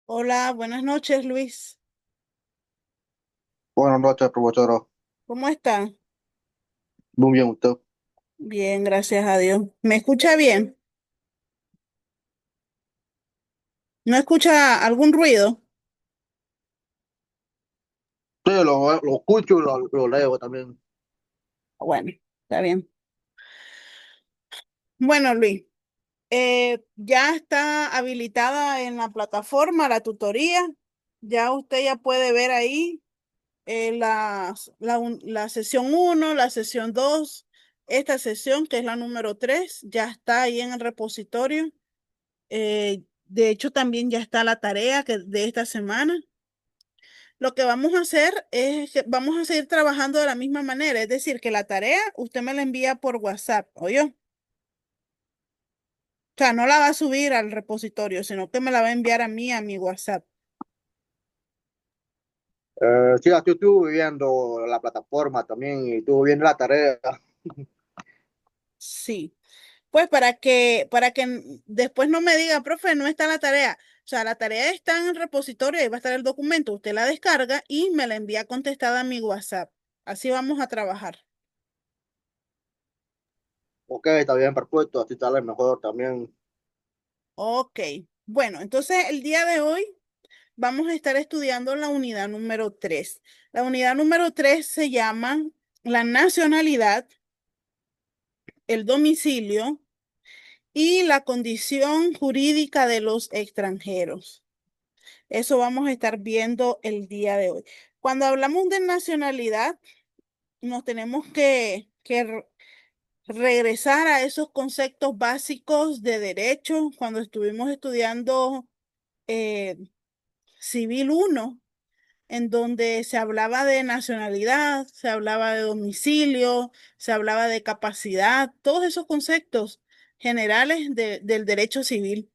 Hola, buenas noches, Luis. Buenas noches, profesor. ¿Cómo está? Muy bien, usted. Bien, gracias a Dios. ¿Me escucha bien? ¿No escucha algún ruido? Sí, lo escucho y lo leo también. Bueno, está bien. Bueno, Luis, ya está habilitada en la plataforma la tutoría. Ya usted ya puede ver ahí la sesión uno, la sesión 2, esta sesión que es la número 3, ya está ahí en el repositorio. De hecho, también ya está la tarea de esta semana. Lo que vamos a hacer es que vamos a seguir trabajando de la misma manera, es decir, que la tarea usted me la envía por WhatsApp, ¿oyó? O sea, no la va a subir al repositorio, sino que me la va a enviar a mí, a mi WhatsApp. Sí, aquí estuve viendo la plataforma también y estuve viendo la tarea. Sí. Pues para que después no me diga, profe, no está la tarea. O sea, la tarea está en el repositorio, ahí va a estar el documento. Usted la descarga y me la envía contestada a mi WhatsApp. Así vamos a trabajar. Ok, está bien, perfecto. Así sale mejor también. Ok. Bueno, entonces el día de hoy vamos a estar estudiando la unidad número 3. La unidad número 3 se llama la nacionalidad, el domicilio y la condición jurídica de los extranjeros. Eso vamos a estar viendo el día de hoy. Cuando hablamos de nacionalidad, nos tenemos que regresar a esos conceptos básicos de derecho cuando estuvimos estudiando eh, Civil uno, en donde se hablaba de nacionalidad, se hablaba de domicilio, se hablaba de capacidad, todos esos conceptos generales del derecho civil.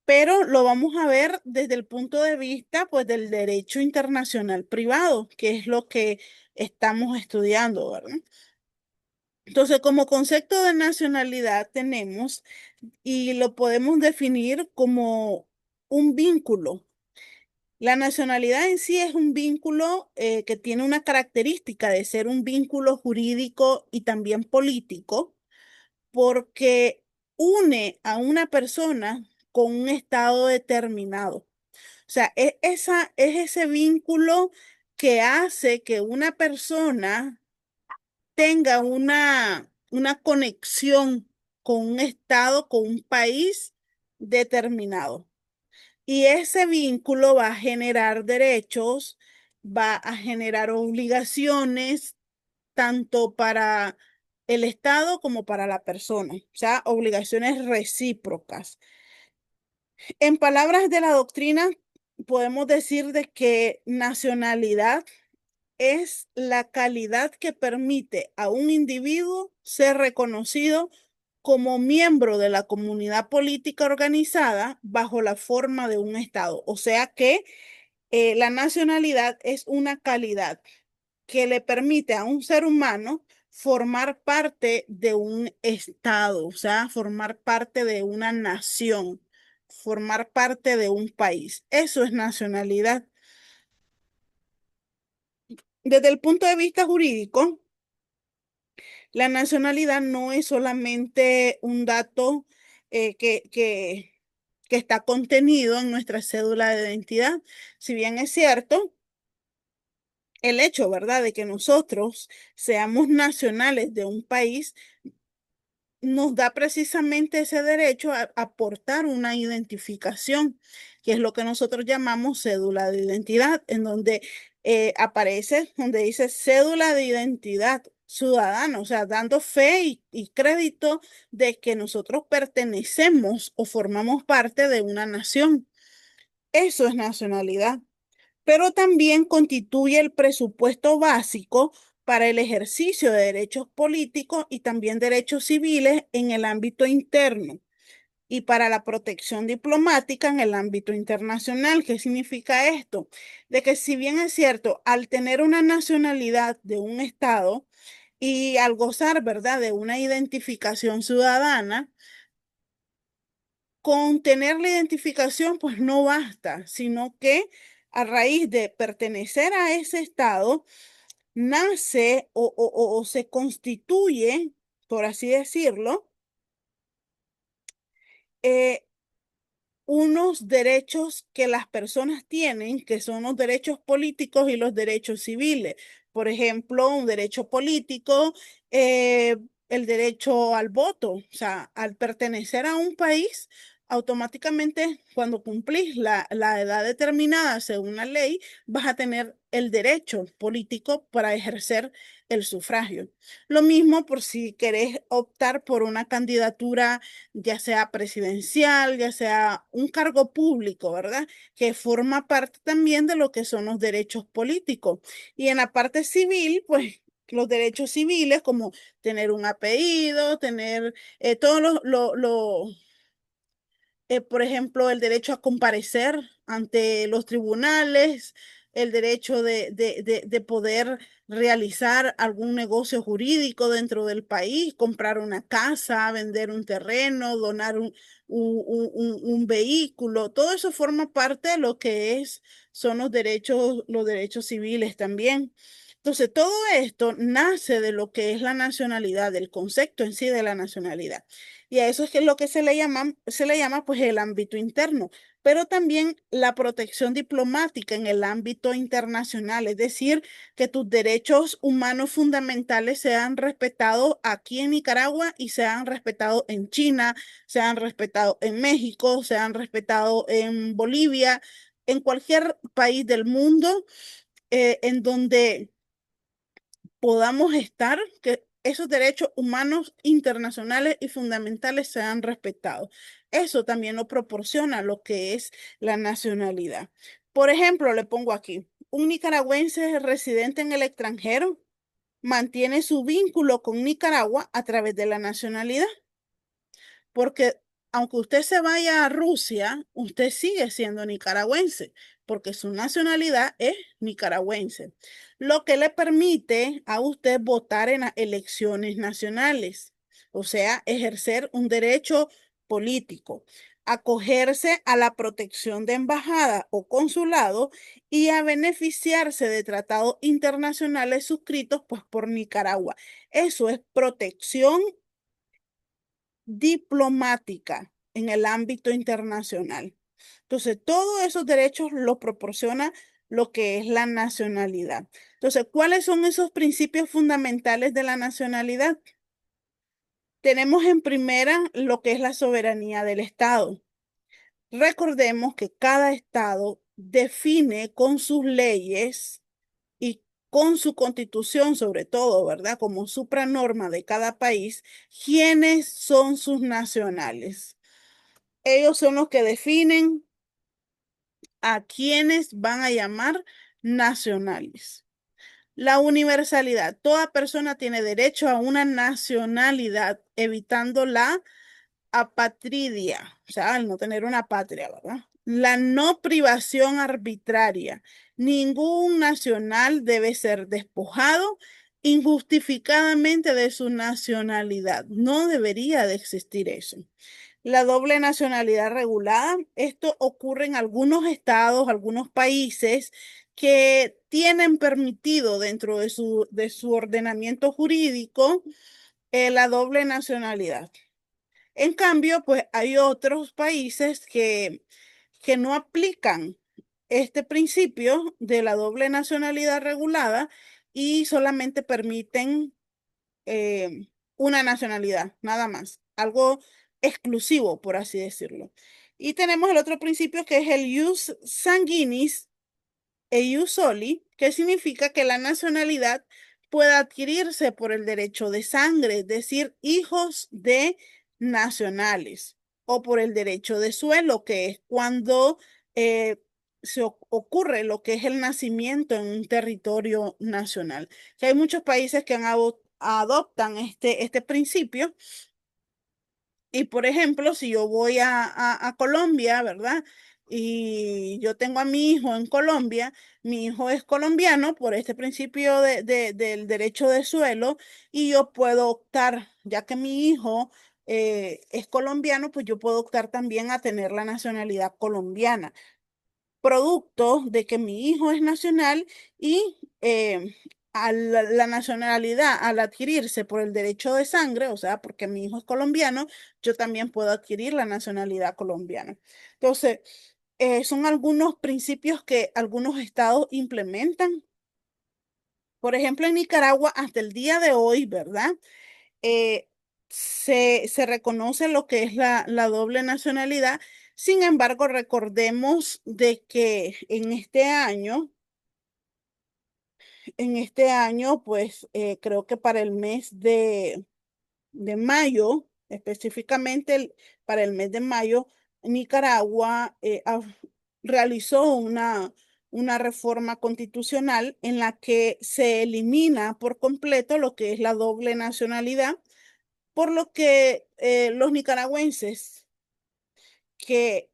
Pero lo vamos a ver desde el punto de vista, pues, del derecho internacional privado, que es lo que estamos estudiando, ¿verdad? Entonces, como concepto de nacionalidad tenemos y lo podemos definir como un vínculo. La nacionalidad en sí es un vínculo que tiene una característica de ser un vínculo jurídico y también político, porque une a una persona con un estado determinado. O sea, es ese vínculo que hace que una persona tenga una conexión con un estado, con un país determinado. Y ese vínculo va a generar derechos, va a generar obligaciones, tanto para el Estado como para la persona, o sea, obligaciones recíprocas. En palabras de la doctrina, podemos decir de que nacionalidad es la calidad que permite a un individuo ser reconocido como miembro de la comunidad política organizada bajo la forma de un Estado. O sea que la nacionalidad es una calidad que le permite a un ser humano formar parte de un Estado, o sea, formar parte de una nación, formar parte de un país. Eso es nacionalidad. Desde el punto de vista jurídico, la nacionalidad no es solamente un dato que está contenido en nuestra cédula de identidad. Si bien es cierto, el hecho, ¿verdad?, de que nosotros seamos nacionales de un país nos da precisamente ese derecho a aportar una identificación, que es lo que nosotros llamamos cédula de identidad, en donde aparece, donde dice cédula de identidad ciudadana, o sea, dando fe y crédito de que nosotros pertenecemos o formamos parte de una nación. Eso es nacionalidad, pero también constituye el presupuesto básico para el ejercicio de derechos políticos y también derechos civiles en el ámbito interno y para la protección diplomática en el ámbito internacional. ¿Qué significa esto? De que si bien es cierto, al tener una nacionalidad de un Estado y al gozar, ¿verdad?, de una identificación ciudadana, con tener la identificación, pues no basta, sino que a raíz de pertenecer a ese estado, nace o se constituye, por así decirlo, eh, unos derechos que las personas tienen, que son los derechos políticos y los derechos civiles. Por ejemplo, un derecho político, eh, el derecho al voto. O sea, al pertenecer a un país, automáticamente cuando cumplís la edad determinada según la ley, vas a tener el derecho político para ejercer el sufragio. Lo mismo por si querés optar por una candidatura, ya sea presidencial, ya sea un cargo público, ¿verdad? Que forma parte también de lo que son los derechos políticos. Y en la parte civil, pues los derechos civiles como tener un apellido, tener todos por ejemplo, el derecho a comparecer ante los tribunales, el derecho de poder realizar algún negocio jurídico dentro del país, comprar una casa, vender un terreno, donar un vehículo. Todo eso forma parte de lo que son los derechos civiles también. Entonces, todo esto nace de lo que es la nacionalidad, del concepto en sí de la nacionalidad. Y a eso es que lo que se le llama pues el ámbito interno, pero también la protección diplomática en el ámbito internacional, es decir, que tus derechos humanos fundamentales sean respetados aquí en Nicaragua y sean respetados en China, sean respetados en México, sean respetados en Bolivia, en cualquier país del mundo en donde podamos estar, que esos derechos humanos internacionales y fundamentales sean respetados. Eso también lo proporciona lo que es la nacionalidad. Por ejemplo, le pongo aquí, un nicaragüense residente en el extranjero mantiene su vínculo con Nicaragua a través de la nacionalidad. Porque aunque usted se vaya a Rusia, usted sigue siendo nicaragüense, porque su nacionalidad es nicaragüense, lo que le permite a usted votar en las elecciones nacionales, o sea, ejercer un derecho político, acogerse a la protección de embajada o consulado y a beneficiarse de tratados internacionales suscritos pues, por Nicaragua. Eso es protección diplomática en el ámbito internacional. Entonces, todos esos derechos los proporciona lo que es la nacionalidad. Entonces, ¿cuáles son esos principios fundamentales de la nacionalidad? Tenemos en primera lo que es la soberanía del Estado. Recordemos que cada Estado define con sus leyes y con su constitución, sobre todo, ¿verdad? Como supranorma de cada país, quiénes son sus nacionales. Ellos son los que definen a quienes van a llamar nacionales. La universalidad. Toda persona tiene derecho a una nacionalidad, evitando la apatridia, o sea, al no tener una patria, ¿verdad? La no privación arbitraria. Ningún nacional debe ser despojado injustificadamente de su nacionalidad. No debería de existir eso. La doble nacionalidad regulada, esto ocurre en algunos estados, algunos países que tienen permitido dentro de su ordenamiento jurídico la doble nacionalidad. En cambio, pues hay otros países que no aplican este principio de la doble nacionalidad regulada y solamente permiten una nacionalidad, nada más, algo exclusivo, por así decirlo. Y tenemos el otro principio que es el ius sanguinis ius soli, que significa que la nacionalidad puede adquirirse por el derecho de sangre, es decir, hijos de nacionales, o por el derecho de suelo, que es cuando eh, ocurre lo que es el nacimiento en un territorio nacional. Que hay muchos países que adoptan este principio y por ejemplo, si yo voy a Colombia, ¿verdad? Y yo tengo a mi hijo en Colombia, mi hijo es colombiano por este principio del derecho de suelo y yo puedo optar, ya que mi hijo es colombiano, pues yo puedo optar también a tener la nacionalidad colombiana, producto de que mi hijo es nacional y a la nacionalidad, al adquirirse por el derecho de sangre, o sea, porque mi hijo es colombiano, yo también puedo adquirir la nacionalidad colombiana. Entonces, son algunos principios que algunos estados implementan. Por ejemplo, en Nicaragua, hasta el día de hoy, ¿verdad? eh, se reconoce lo que es la doble nacionalidad. Sin embargo, recordemos de que en este año, pues creo que para el mes de mayo, específicamente para el mes de mayo, Nicaragua realizó una reforma constitucional en la que se elimina por completo lo que es la doble nacionalidad, por lo que los nicaragüenses que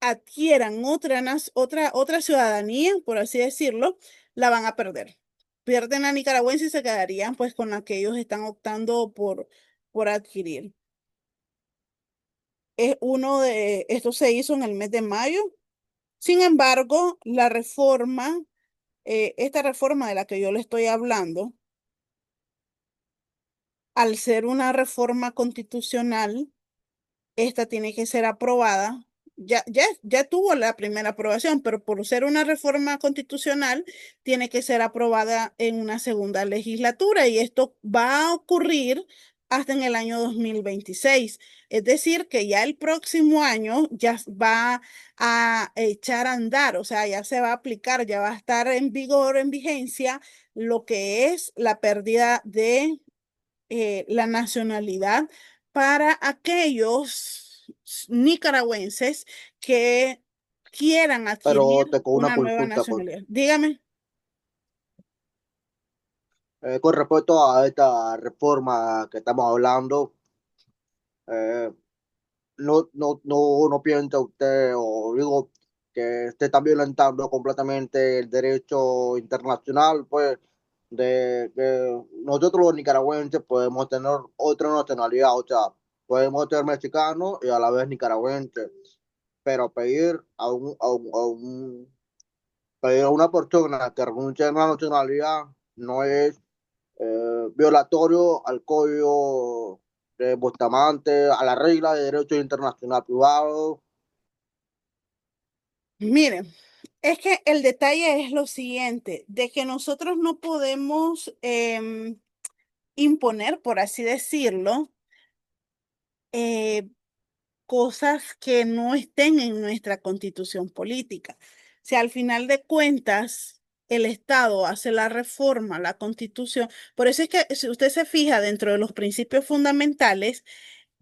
adquieran otra ciudadanía, por así decirlo, la van a perder. Pierden la nicaragüense y se quedarían pues con la que ellos están optando por adquirir. Esto se hizo en el mes de mayo. Sin embargo, esta reforma de la que yo le estoy hablando, al ser una reforma constitucional, esta tiene que ser aprobada. Ya tuvo la primera aprobación, pero por ser una reforma constitucional, tiene que ser aprobada en una segunda legislatura y esto va a ocurrir hasta en el año 2026. Es decir, que ya el próximo año ya va a echar a andar, o sea, ya se va a aplicar, ya va a estar en vigor, en vigencia, lo que es la pérdida de la nacionalidad para aquellos nicaragüenses que quieran Pero adquirir te con una una nueva consulta, pues. nacionalidad. Dígame. Con respecto a esta reforma que estamos hablando, eh, no piensa usted, o digo, que usted está violentando completamente el derecho internacional, pues, de que nosotros los nicaragüenses podemos tener otra nacionalidad, o sea, podemos ser mexicanos y a la vez nicaragüenses, pero pedir pedir a una persona que renuncie a una nacionalidad no es violatorio al código de Bustamante, a la regla de derecho internacional privado. Miren, es que el detalle es lo siguiente, de que nosotros no podemos imponer, por así decirlo, eh, cosas que no estén en nuestra constitución política. Si al final de cuentas el Estado hace la reforma, la constitución, por eso es que si usted se fija dentro de los principios fundamentales,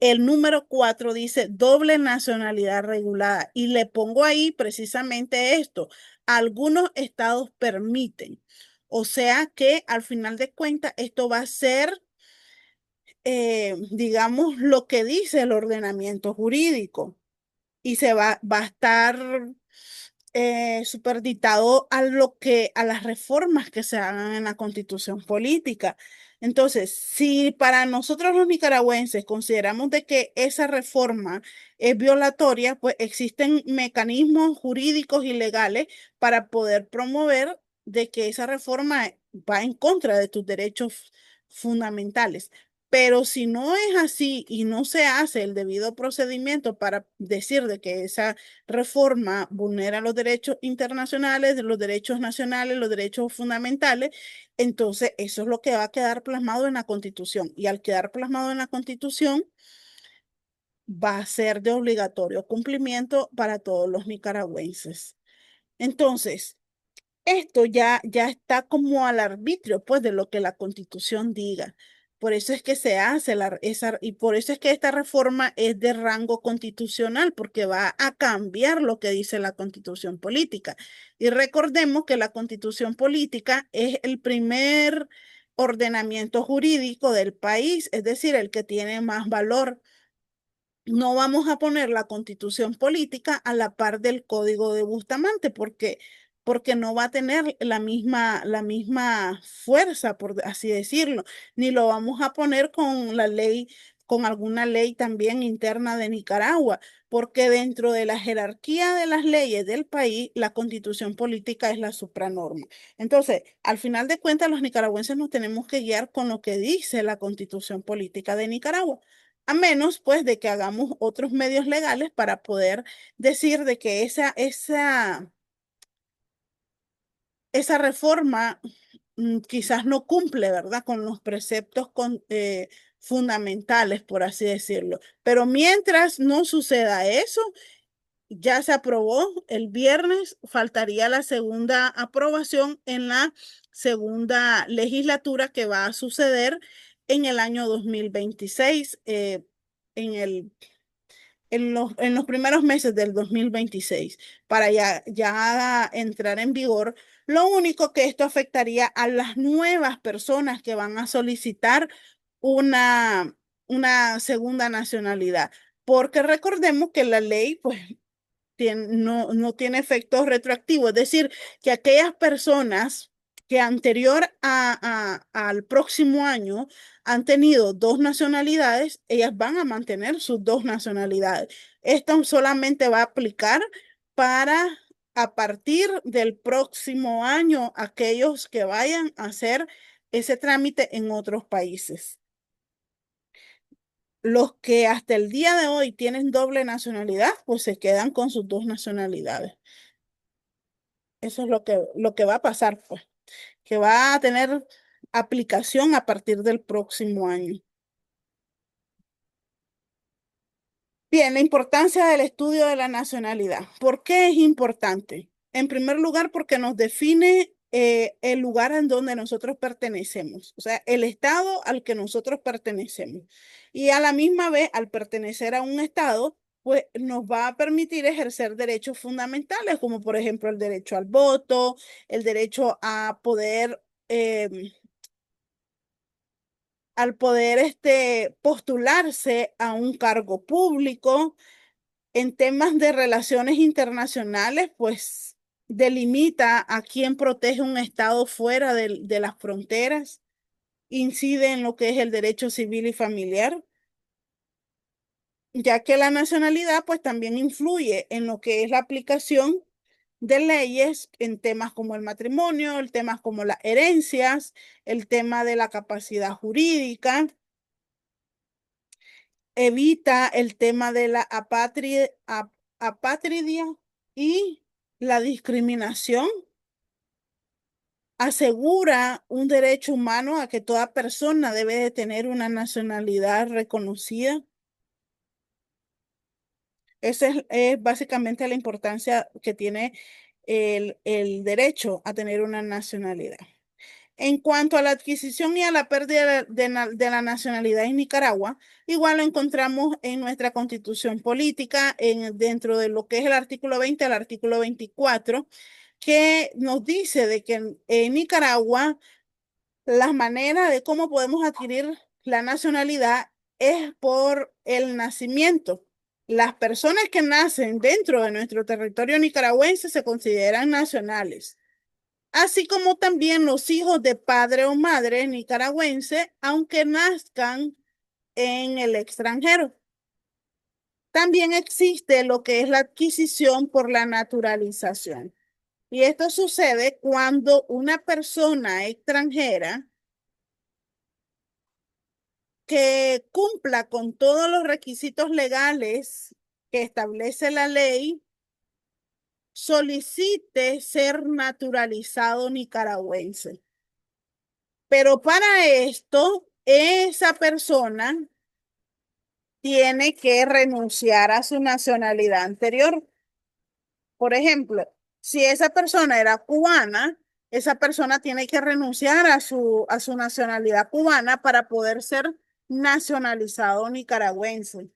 el número 4 dice doble nacionalidad regulada y le pongo ahí precisamente esto. Algunos estados permiten. O sea que al final de cuentas esto va a ser, digamos, lo que dice el ordenamiento jurídico y va a estar superditado a las reformas que se hagan en la constitución política. Entonces, si para nosotros los nicaragüenses consideramos de que esa reforma es violatoria, pues existen mecanismos jurídicos y legales para poder promover de que esa reforma va en contra de tus derechos fundamentales. Pero si no es así y no se hace el debido procedimiento para decir de que esa reforma vulnera los derechos internacionales, los derechos nacionales, los derechos fundamentales, entonces eso es lo que va a quedar plasmado en la Constitución. Y al quedar plasmado en la Constitución, va a ser de obligatorio cumplimiento para todos los nicaragüenses. Entonces, esto ya está como al arbitrio, pues, de lo que la Constitución diga. Por eso es que se hace y por eso es que esta reforma es de rango constitucional, porque va a cambiar lo que dice la Constitución política. Y recordemos que la Constitución política es el primer ordenamiento jurídico del país, es decir, el que tiene más valor. No vamos a poner la constitución política a la par del código de Bustamante porque no va a tener la misma fuerza, por así decirlo, ni lo vamos a poner con la ley con alguna ley también interna de Nicaragua, porque dentro de la jerarquía de las leyes del país, la constitución política es la supranorma. Entonces, al final de cuentas, los nicaragüenses nos tenemos que guiar con lo que dice la constitución política de Nicaragua. A menos, pues, de que hagamos otros medios legales para poder decir de que esa reforma quizás no cumple, ¿verdad?, con los preceptos fundamentales, por así decirlo. Pero mientras no suceda eso, ya se aprobó el viernes, faltaría la segunda aprobación en la segunda legislatura que va a suceder en el año 2026, en el en los primeros meses del 2026 para ya entrar en vigor. Lo único que esto afectaría a las nuevas personas que van a solicitar una, una segunda nacionalidad, porque recordemos que la ley, pues, no tiene efectos retroactivos, es decir, que aquellas personas que anterior al próximo año han tenido dos nacionalidades, ellas van a mantener sus dos nacionalidades. Esto solamente va a aplicar para a partir del próximo año aquellos que vayan a hacer ese trámite en otros países. Los que hasta el día de hoy tienen doble nacionalidad, pues se quedan con sus dos nacionalidades. Eso es lo que va a pasar, pues, que va a tener aplicación a partir del próximo año. Bien, la importancia del estudio de la nacionalidad. ¿Por qué es importante? En primer lugar, porque nos define el lugar en donde nosotros pertenecemos, o sea, el estado al que nosotros pertenecemos. Y a la misma vez, al pertenecer a un estado, pues nos va a permitir ejercer derechos fundamentales, como por ejemplo el derecho al voto, el derecho a poder al poder postularse a un cargo público. En temas de relaciones internacionales, pues delimita a quién protege un Estado fuera de las fronteras, incide en lo que es el derecho civil y familiar, ya que la nacionalidad pues también influye en lo que es la aplicación de leyes en temas como el matrimonio, el temas como las herencias, el tema de la capacidad jurídica, evita el tema de la apatridia y la discriminación, asegura un derecho humano a que toda persona debe de tener una nacionalidad reconocida. Esa es básicamente la importancia que tiene el derecho a tener una nacionalidad. En cuanto a la adquisición y a la pérdida de la nacionalidad en Nicaragua, igual lo encontramos en nuestra constitución política, dentro de lo que es el artículo 20 al artículo 24, que nos dice de que en Nicaragua las maneras de cómo podemos adquirir la nacionalidad es por el nacimiento. Las personas que nacen dentro de nuestro territorio nicaragüense se consideran nacionales, así como también los hijos de padre o madre nicaragüense, aunque nazcan en el extranjero. También existe lo que es la adquisición por la naturalización. Y esto sucede cuando una persona extranjera que cumpla con todos los requisitos legales que establece la ley solicite ser naturalizado nicaragüense. Pero para esto, esa persona tiene que renunciar a su nacionalidad anterior. Por ejemplo, si esa persona era cubana, esa persona tiene que renunciar a su nacionalidad cubana para poder ser nacionalizado nicaragüense.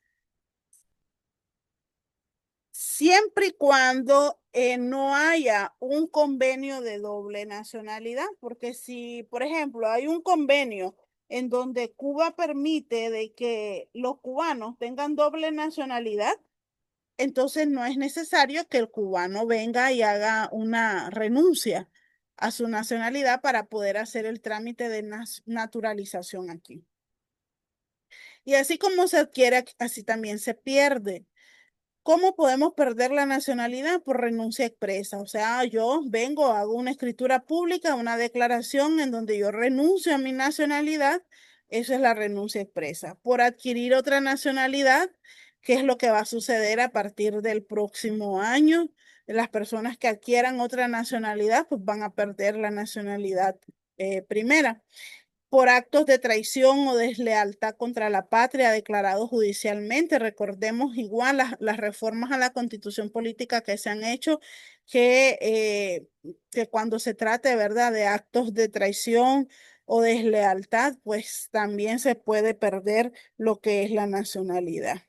Siempre y cuando no haya un convenio de doble nacionalidad, porque si, por ejemplo, hay un convenio en donde Cuba permite de que los cubanos tengan doble nacionalidad, entonces no es necesario que el cubano venga y haga una renuncia a su nacionalidad para poder hacer el trámite de naturalización aquí. Y así como se adquiere, así también se pierde. ¿Cómo podemos perder la nacionalidad? Por renuncia expresa. O sea, yo vengo, hago una escritura pública, una declaración en donde yo renuncio a mi nacionalidad. Eso es la renuncia expresa. Por adquirir otra nacionalidad, ¿qué es lo que va a suceder a partir del próximo año? Las personas que adquieran otra nacionalidad, pues van a perder la nacionalidad primera por actos de traición o deslealtad contra la patria declarados judicialmente. Recordemos igual las reformas a la constitución política que se han hecho, que cuando se trate, ¿verdad?, de actos de traición o deslealtad, pues también se puede perder lo que es la nacionalidad.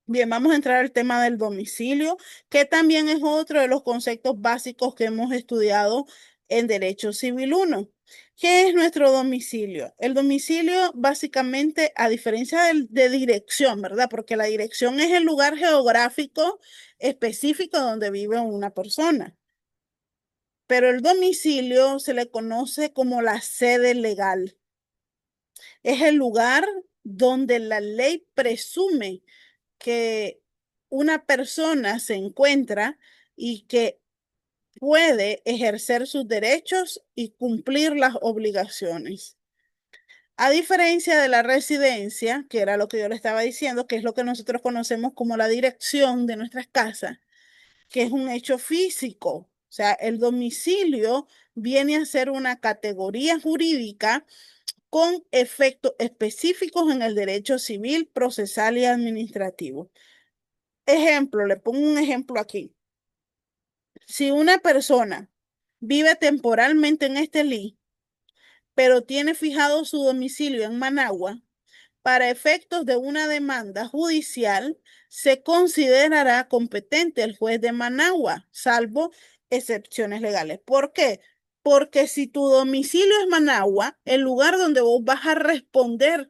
Bien, vamos a entrar al tema del domicilio, que también es otro de los conceptos básicos que hemos estudiado en Derecho Civil 1. ¿Qué es nuestro domicilio? El domicilio, básicamente, a diferencia de dirección, ¿verdad? Porque la dirección es el lugar geográfico específico donde vive una persona. Pero el domicilio se le conoce como la sede legal. Es el lugar donde la ley presume que una persona se encuentra y que puede ejercer sus derechos y cumplir las obligaciones. A diferencia de la residencia, que era lo que yo le estaba diciendo, que es lo que nosotros conocemos como la dirección de nuestras casas, que es un hecho físico. O sea, el domicilio viene a ser una categoría jurídica con efectos específicos en el derecho civil, procesal y administrativo. Ejemplo, le pongo un ejemplo aquí. Si una persona vive temporalmente en Estelí, pero tiene fijado su domicilio en Managua, para efectos de una demanda judicial, se considerará competente el juez de Managua, salvo excepciones legales. ¿Por qué? Porque si tu domicilio es Managua, el lugar donde vos vas a responder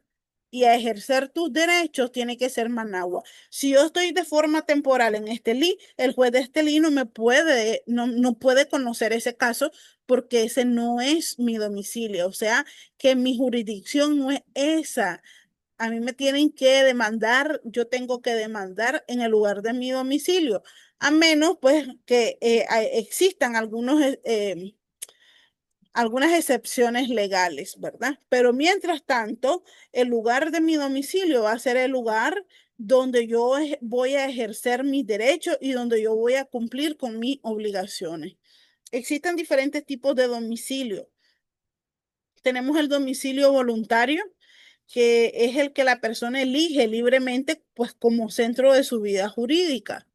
y a ejercer tus derechos tiene que ser Managua. Si yo estoy de forma temporal en Estelí, el juez de Estelí no puede conocer ese caso porque ese no es mi domicilio. O sea, que mi jurisdicción no es esa. A mí me tienen que demandar, yo tengo que demandar en el lugar de mi domicilio, a menos pues que existan algunas excepciones legales, ¿verdad? Pero mientras tanto, el lugar de mi domicilio va a ser el lugar donde yo voy a ejercer mis derechos y donde yo voy a cumplir con mis obligaciones. Existen diferentes tipos de domicilio. Tenemos el domicilio voluntario, que es el que la persona elige libremente, pues como centro de su vida jurídica.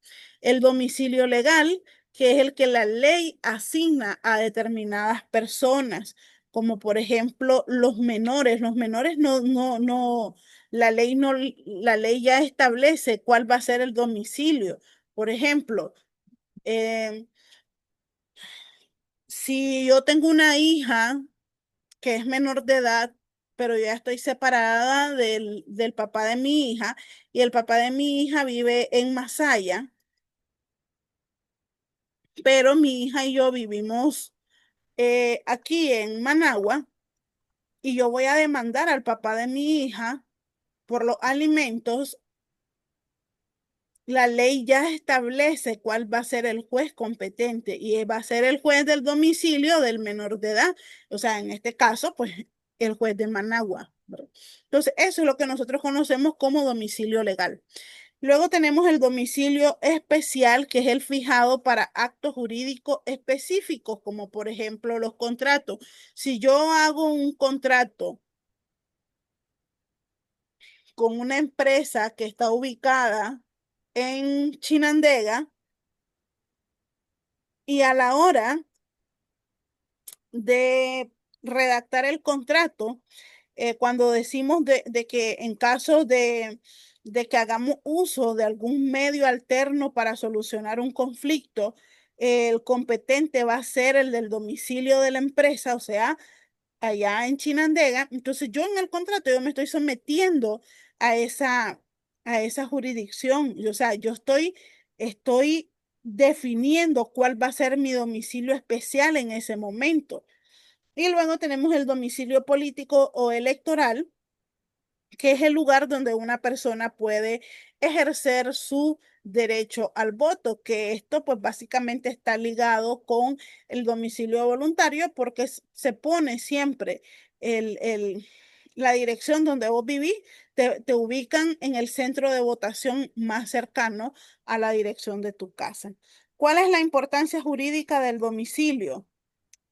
El domicilio legal, que es el que la ley asigna a determinadas personas, como por ejemplo los menores. Los menores no, la ley ya establece cuál va a ser el domicilio. Por ejemplo, eh, si yo tengo una hija que es menor de edad, pero yo ya estoy separada del papá de mi hija y el papá de mi hija vive en Masaya, pero mi hija y yo vivimos aquí en Managua y yo voy a demandar al papá de mi hija por los alimentos. La ley ya establece cuál va a ser el juez competente y va a ser el juez del domicilio del menor de edad. O sea, en este caso, pues el juez de Managua, ¿verdad? Entonces, eso es lo que nosotros conocemos como domicilio legal. Luego tenemos el domicilio especial, que es el fijado para actos jurídicos específicos, como por ejemplo los contratos. Si yo hago un contrato con una empresa que está ubicada en Chinandega, y a la hora de redactar el contrato, cuando decimos de que en caso de que hagamos uso de algún medio alterno para solucionar un conflicto, el competente va a ser el del domicilio de la empresa, o sea, allá en Chinandega. Entonces yo en el contrato yo me estoy sometiendo a esa jurisdicción. O sea, estoy definiendo cuál va a ser mi domicilio especial en ese momento. Y luego tenemos el domicilio político o electoral, que es el lugar donde una persona puede ejercer su derecho al voto, que esto pues básicamente está ligado con el domicilio voluntario porque se pone siempre la dirección donde vos vivís, te ubican en el centro de votación más cercano a la dirección de tu casa. ¿Cuál es la importancia jurídica del domicilio?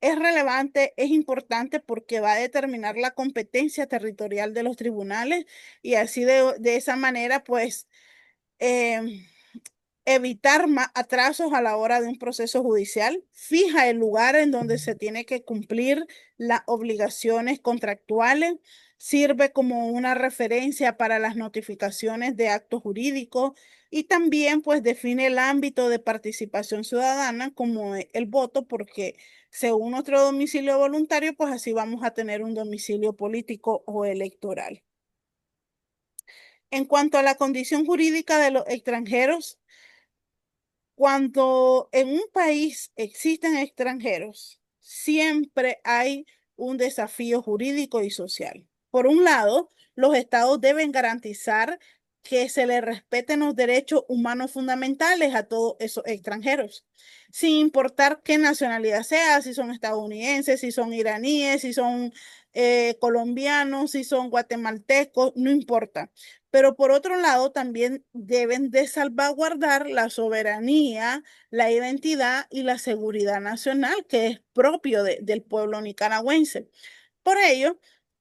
Es relevante, es importante porque va a determinar la competencia territorial de los tribunales y así de esa manera, pues, eh, evitar más atrasos a la hora de un proceso judicial. Fija el lugar en donde se tiene que cumplir las obligaciones contractuales. Sirve como una referencia para las notificaciones de actos jurídicos y también pues define el ámbito de participación ciudadana como el voto porque según nuestro domicilio voluntario pues así vamos a tener un domicilio político o electoral. En cuanto a la condición jurídica de los extranjeros, cuando en un país existen extranjeros, siempre hay un desafío jurídico y social. Por un lado, los estados deben garantizar que se les respeten los derechos humanos fundamentales a todos esos extranjeros, sin importar qué nacionalidad sea, si son estadounidenses, si son iraníes, si son colombianos, si son guatemaltecos, no importa. Pero por otro lado, también deben de salvaguardar la soberanía, la identidad y la seguridad nacional, que es propio del pueblo nicaragüense. Por ello,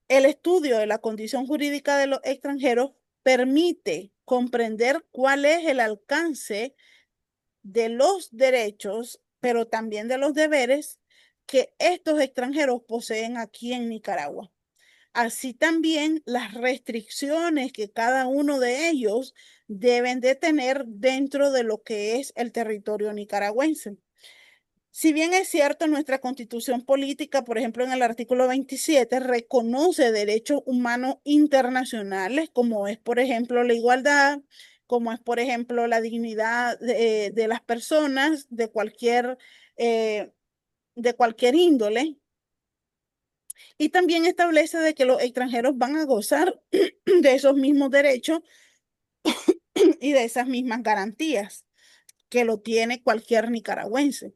el estudio de la condición jurídica de los extranjeros permite comprender cuál es el alcance de los derechos, pero también de los deberes que estos extranjeros poseen aquí en Nicaragua. Así también las restricciones que cada uno de ellos deben de tener dentro de lo que es el territorio nicaragüense. Si bien es cierto, nuestra constitución política, por ejemplo, en el artículo 27, reconoce derechos humanos internacionales, como es, por ejemplo, la igualdad, como es, por ejemplo, la dignidad de las personas eh, de cualquier índole. Y también establece de que los extranjeros van a gozar de esos mismos derechos y de esas mismas garantías que lo tiene cualquier nicaragüense.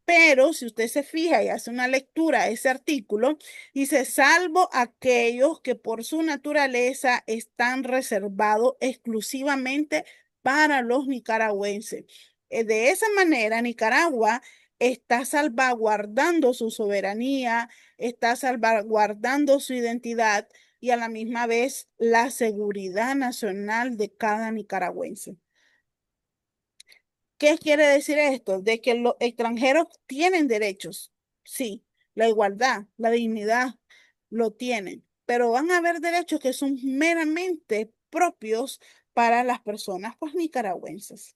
Pero si usted se fija y hace una lectura a ese artículo, dice, salvo aquellos que por su naturaleza están reservados exclusivamente para los nicaragüenses. De esa manera, Nicaragua está salvaguardando su soberanía, está salvaguardando su identidad y a la misma vez la seguridad nacional de cada nicaragüense. ¿Qué quiere decir esto? De que los extranjeros tienen derechos. Sí, la igualdad, la dignidad lo tienen, pero van a haber derechos que son meramente propios para las personas pues nicaragüenses.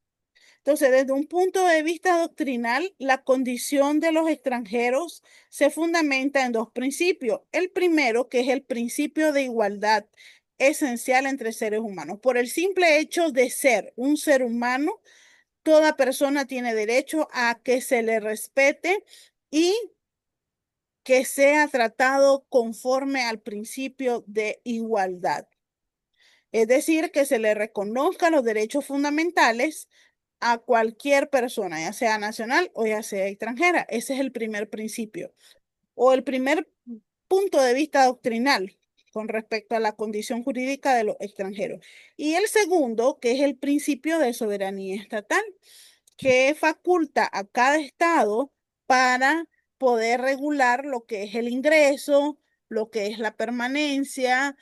Entonces, desde un punto de vista doctrinal, la condición de los extranjeros se fundamenta en dos principios. El primero, que es el principio de igualdad esencial entre seres humanos. Por el simple hecho de ser un ser humano, toda persona tiene derecho a que se le respete y que sea tratado conforme al principio de igualdad. Es decir, que se le reconozcan los derechos fundamentales a cualquier persona, ya sea nacional o ya sea extranjera. Ese es el primer principio o el primer punto de vista doctrinal con respecto a la condición jurídica de los extranjeros. Y el segundo, que es el principio de soberanía estatal, que faculta a cada estado para poder regular lo que es el ingreso, lo que es la permanencia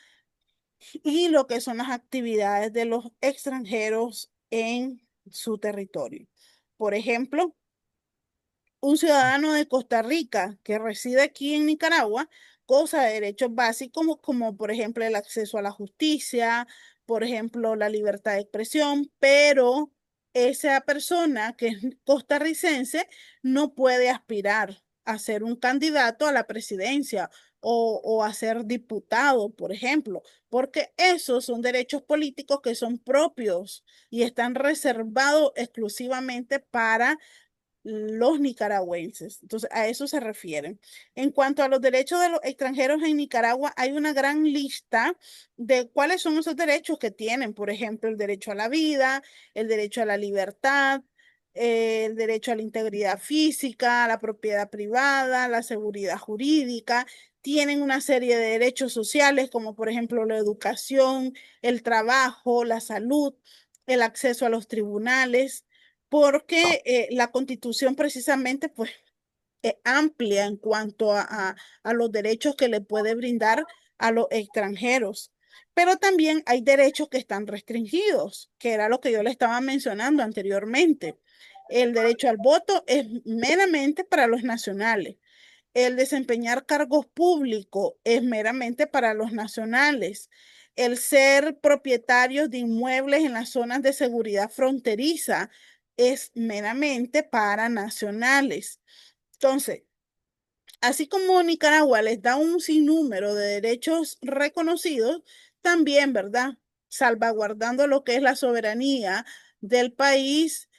y lo que son las actividades de los extranjeros en su territorio. Por ejemplo, un ciudadano de Costa Rica que reside aquí en Nicaragua goza de derechos básicos como por ejemplo el acceso a la justicia, por ejemplo la libertad de expresión, pero esa persona que es costarricense no puede aspirar a ser un candidato a la presidencia o a ser diputado, por ejemplo, porque esos son derechos políticos que son propios y están reservados exclusivamente para los nicaragüenses. Entonces, a eso se refieren. En cuanto a los derechos de los extranjeros en Nicaragua, hay una gran lista de cuáles son esos derechos que tienen. Por ejemplo, el derecho a la vida, el derecho a la libertad, el derecho a la integridad física, a la propiedad privada, la seguridad jurídica. Tienen una serie de derechos sociales, como por ejemplo la educación, el trabajo, la salud, el acceso a los tribunales, porque la Constitución precisamente pues amplia en cuanto a los derechos que le puede brindar a los extranjeros. Pero también hay derechos que están restringidos, que era lo que yo le estaba mencionando anteriormente. El derecho al voto es meramente para los nacionales. El desempeñar cargos públicos es meramente para los nacionales. El ser propietarios de inmuebles en las zonas de seguridad fronteriza es meramente para nacionales. Entonces, así como Nicaragua les da un sinnúmero de derechos reconocidos, también, ¿verdad? Salvaguardando lo que es la soberanía del país,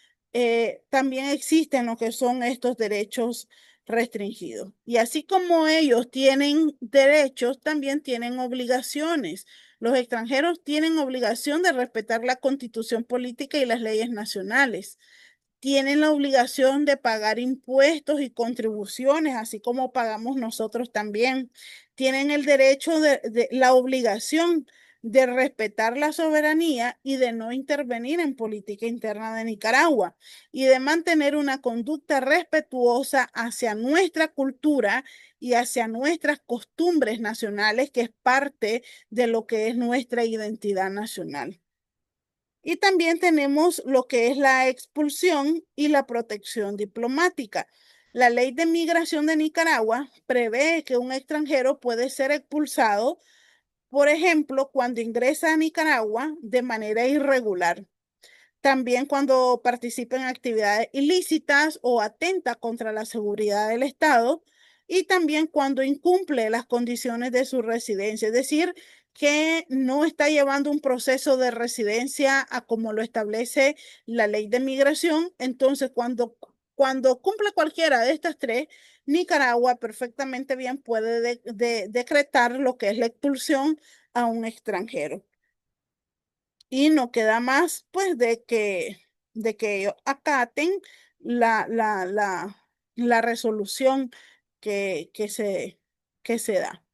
también existen lo que son estos derechos restringidos. Y así como ellos tienen derechos, también tienen obligaciones. Los extranjeros tienen obligación de respetar la constitución política y las leyes nacionales, tienen la obligación de pagar impuestos y contribuciones, así como pagamos nosotros también. Tienen el derecho la obligación de respetar la soberanía y de no intervenir en política interna de Nicaragua y de mantener una conducta respetuosa hacia nuestra cultura y hacia nuestras costumbres nacionales, que es parte de lo que es nuestra identidad nacional. Y también tenemos lo que es la expulsión y la protección diplomática. La ley de migración de Nicaragua prevé que un extranjero puede ser expulsado, por ejemplo, cuando ingresa a Nicaragua de manera irregular, también cuando participa en actividades ilícitas o atenta contra la seguridad del Estado, y también cuando incumple las condiciones de su residencia, es decir, que no está llevando un proceso de residencia a como lo establece la ley de migración. Entonces, cuando cumple cualquiera de estas tres, Nicaragua perfectamente bien puede decretar lo que es la expulsión a un extranjero. Y no queda más, pues, de que ellos acaten la resolución que se da.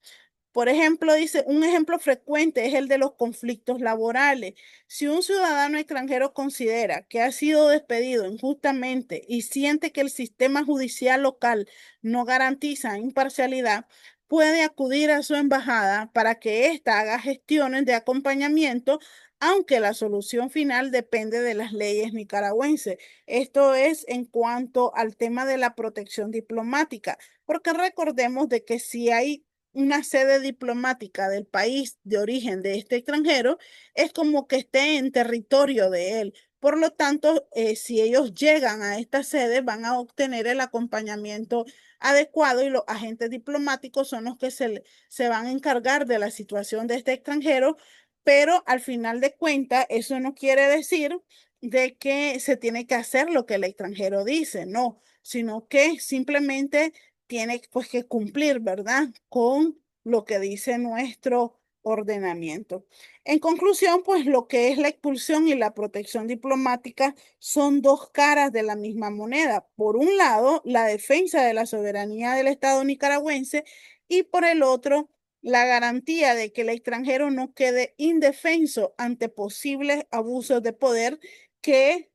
Por ejemplo, dice, un ejemplo frecuente es el de los conflictos laborales. Si un ciudadano extranjero considera que ha sido despedido injustamente y siente que el sistema judicial local no garantiza imparcialidad, puede acudir a su embajada para que ésta haga gestiones de acompañamiento, aunque la solución final depende de las leyes nicaragüenses. Esto es en cuanto al tema de la protección diplomática, porque recordemos de que si hay una sede diplomática del país de origen de este extranjero, es como que esté en territorio de él. Por lo tanto, si ellos llegan a esta sede, van a obtener el acompañamiento adecuado y los agentes diplomáticos son los que se van a encargar de la situación de este extranjero, pero al final de cuentas, eso no quiere decir de que se tiene que hacer lo que el extranjero dice, no, sino que simplemente tiene pues que cumplir, ¿verdad? Con lo que dice nuestro ordenamiento. En conclusión, pues lo que es la expulsión y la protección diplomática son dos caras de la misma moneda. Por un lado, la defensa de la soberanía del Estado nicaragüense y por el otro, la garantía de que el extranjero no quede indefenso ante posibles abusos de poder que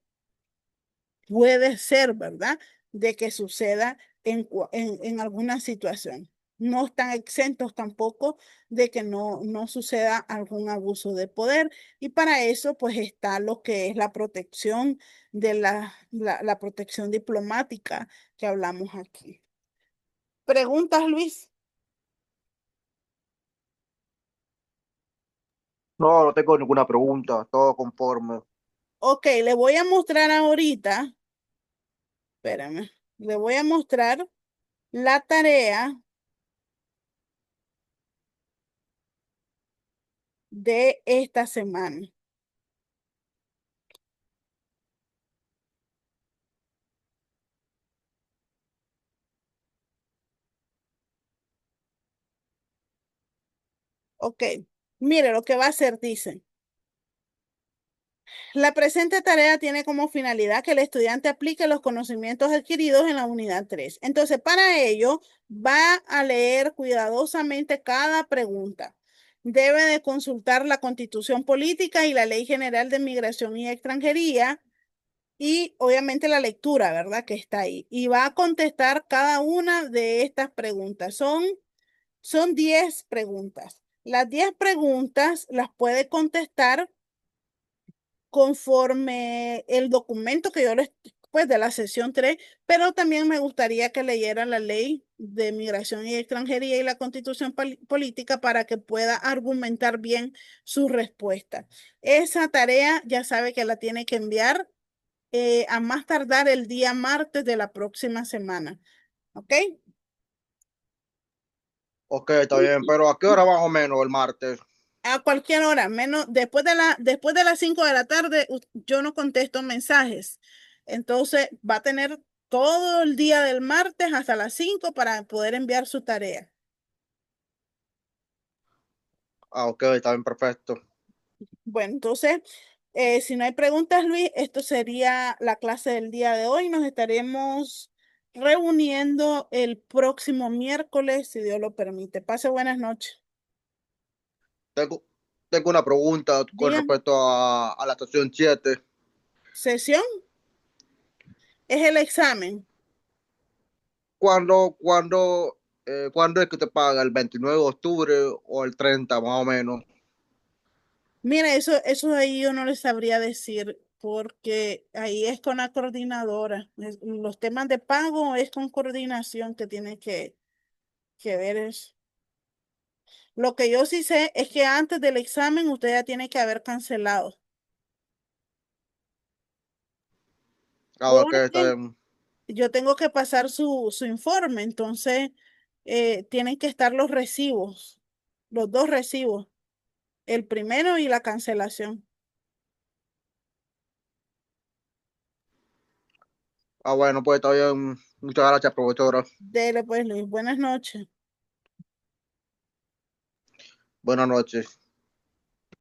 puede ser, ¿verdad? De que suceda en alguna situación. No están exentos tampoco de que no suceda algún abuso de poder. Y para eso, pues está lo que es la protección de la protección diplomática que hablamos aquí. ¿Preguntas, Luis? No, no tengo ninguna pregunta, todo conforme. Ok, le voy a mostrar ahorita, espérame, le voy a mostrar la tarea de esta semana. Ok, mire lo que va a hacer, dice. La presente tarea tiene como finalidad que el estudiante aplique los conocimientos adquiridos en la unidad 3. Entonces, para ello, va a leer cuidadosamente cada pregunta. Debe de consultar la Constitución Política y la Ley General de Migración y Extranjería y obviamente la lectura, ¿verdad? Que está ahí. Y va a contestar cada una de estas preguntas. Son 10 preguntas. Las 10 preguntas las puede contestar conforme el documento que yo les, pues de la sesión 3, pero también me gustaría que leyeran la ley de migración y extranjería y la constitución política para que pueda argumentar bien su respuesta. Esa tarea ya sabe que la tiene que enviar a más tardar el día martes de la próxima semana. ¿Ok? Ok, está bien, pero ¿a qué hora más o menos el martes? A cualquier hora, menos después de las 5 de la tarde, yo no contesto mensajes. Entonces va a tener todo el día del martes hasta las 5 para poder enviar su tarea. Ah, ok, está bien, perfecto. Bueno, entonces, si no hay preguntas, Luis, esto sería la clase del día de hoy. Nos estaremos reuniendo el próximo miércoles, si Dios lo permite. Pase buenas noches. Tengo, tengo una pregunta con Digan, respecto a la estación 7. sesión es el examen. ¿Cuándo es que te paga? ¿El 29 de octubre o el 30 más o menos? Mira, eso ahí yo no les sabría decir porque ahí es con la coordinadora. Los temas de pago es con coordinación que tiene que ver eso. Lo que yo sí sé es que antes del examen usted ya tiene que haber cancelado Ah, ok, está porque bien. yo tengo que pasar su informe, entonces tienen que estar los recibos, los dos recibos, el primero y la cancelación. Ah, bueno, pues está bien. Muchas gracias, profesora. Dele pues, Luis, buenas noches. Buenas noches.